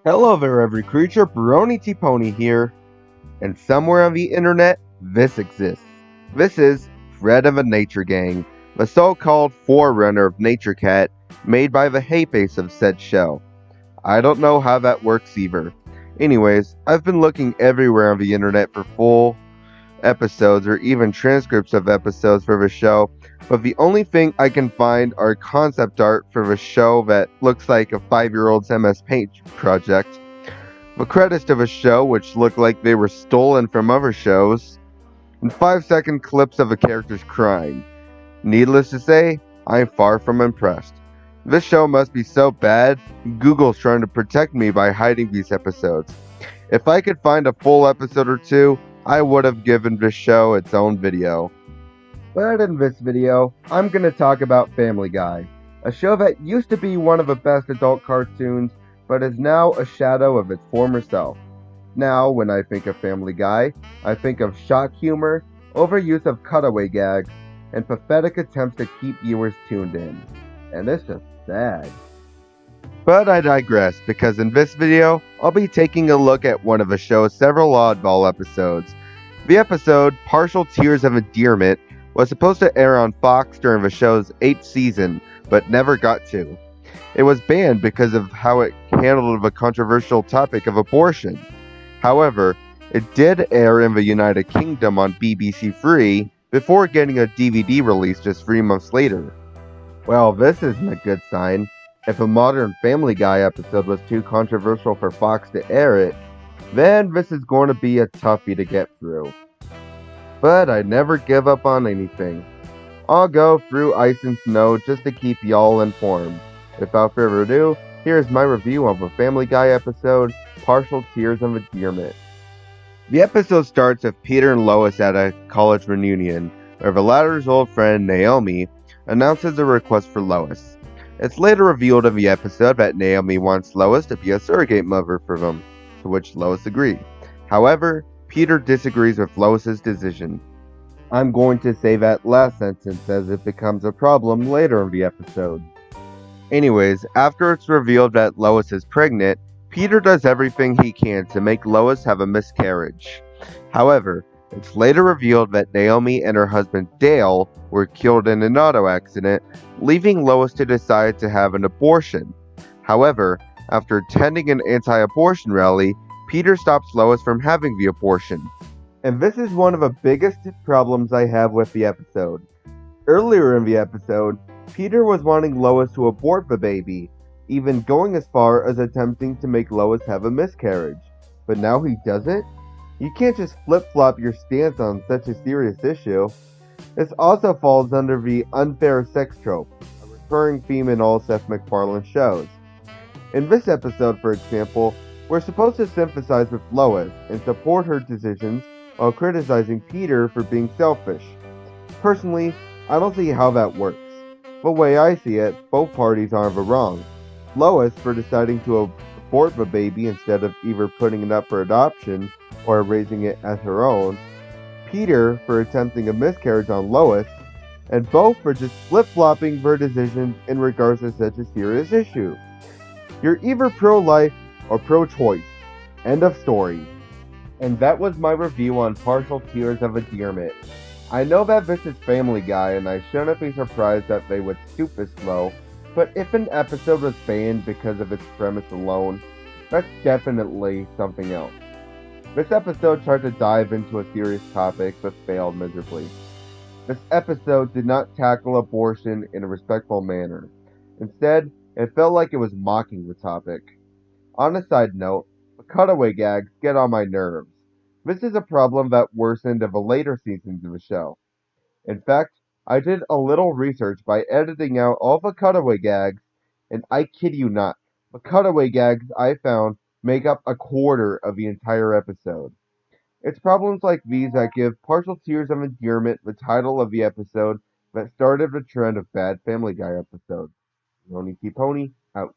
Hello there, every creature. Brony Pony here, and somewhere on the internet, this exists. This is Fred of a Nature Gang, the so-called forerunner of Nature Cat, made by the hayface of said show. I don't know how that works either. Anyways, I've been looking everywhere on the internet for full episodes or even transcripts of episodes for the show, but the only thing I can find are concept art for the show that looks like a 5-year-old's MS Paint project. The credits to the show, which look like they were stolen from other shows, and 5-second clips of the characters crying. Needless to say, I'm far from impressed. This show must be so bad, Google's trying to protect me by hiding these episodes. If I could find a full episode or two, I would have given this show its own video. But in this video, I'm going to talk about Family Guy, a show that used to be one of the best adult cartoons, but is now a shadow of its former self. Now, when I think of Family Guy, I think of shock humor, overuse of cutaway gags, and pathetic attempts to keep viewers tuned in. And it's just sad. But I digress, because in this video, I'll be taking a look at one of the show's several oddball episodes. The episode, Partial Tears of Endearment, was supposed to air on Fox during the show's 8th season, but never got to. It was banned because of how it handled the controversial topic of abortion. However, it did air in the United Kingdom on BBC Three before getting a DVD release just 3 months later. Well, this isn't a good sign. If a modern Family Guy episode was too controversial for Fox to air it, then this is going to be a toughie to get through. But I never give up on anything. I'll go through ice and snow just to keep y'all informed. Without further ado, here's my review of a Family Guy episode, Partial Tears of Endearment. The episode starts with Peter and Lois at a college reunion, where the latter's old friend, Naomi, announces a request for Lois. It's later revealed in the episode that Naomi wants Lois to be a surrogate mother for them, to which Lois agrees. However, Peter disagrees with Lois's decision. I'm going to say that last sentence as it becomes a problem later in the episode. Anyways, after it's revealed that Lois is pregnant, Peter does everything he can to make Lois have a miscarriage. However, it's later revealed that Naomi and her husband Dale were killed in an auto accident, leaving Lois to decide to have an abortion. However, after attending an anti-abortion rally, Peter stops Lois from having the abortion. And this is one of the biggest problems I have with the episode. Earlier in the episode, Peter was wanting Lois to abort the baby, even going as far as attempting to make Lois have a miscarriage. But now he doesn't? You can't just flip-flop your stance on such a serious issue. This also falls under the unfair sex trope, a recurring theme in all Seth MacFarlane shows. In this episode, for example, we're supposed to sympathize with Lois and support her decisions while criticizing Peter for being selfish. Personally, I don't see how that works. The way I see it, both parties are in the wrong. Lois for deciding to abort the baby instead of either putting it up for adoption or raising it as her own, Peter for attempting a miscarriage on Lois, and both for just flip-flopping their decisions in regards to such a serious issue. You're either pro-life or pro-choice. End of story. And that was my review on Partial Tears of Endearment. I know that this is Family Guy and I shouldn't be surprised that they would stoop this low, but if an episode was banned because of its premise alone, that's definitely something else. This episode tried to dive into a serious topic, but failed miserably. This episode did not tackle abortion in a respectful manner. Instead, it felt like it was mocking the topic. On a side note, the cutaway gags get on my nerves. This is a problem that worsened in the later seasons of the show. In fact, I did a little research by editing out all the cutaway gags, and I kid you not, the cutaway gags I found make up a quarter of the entire episode. It's problems like these that give Partial Tears of Endearment the title of the episode that started the trend of bad Family Guy episodes. Brony Pony, out.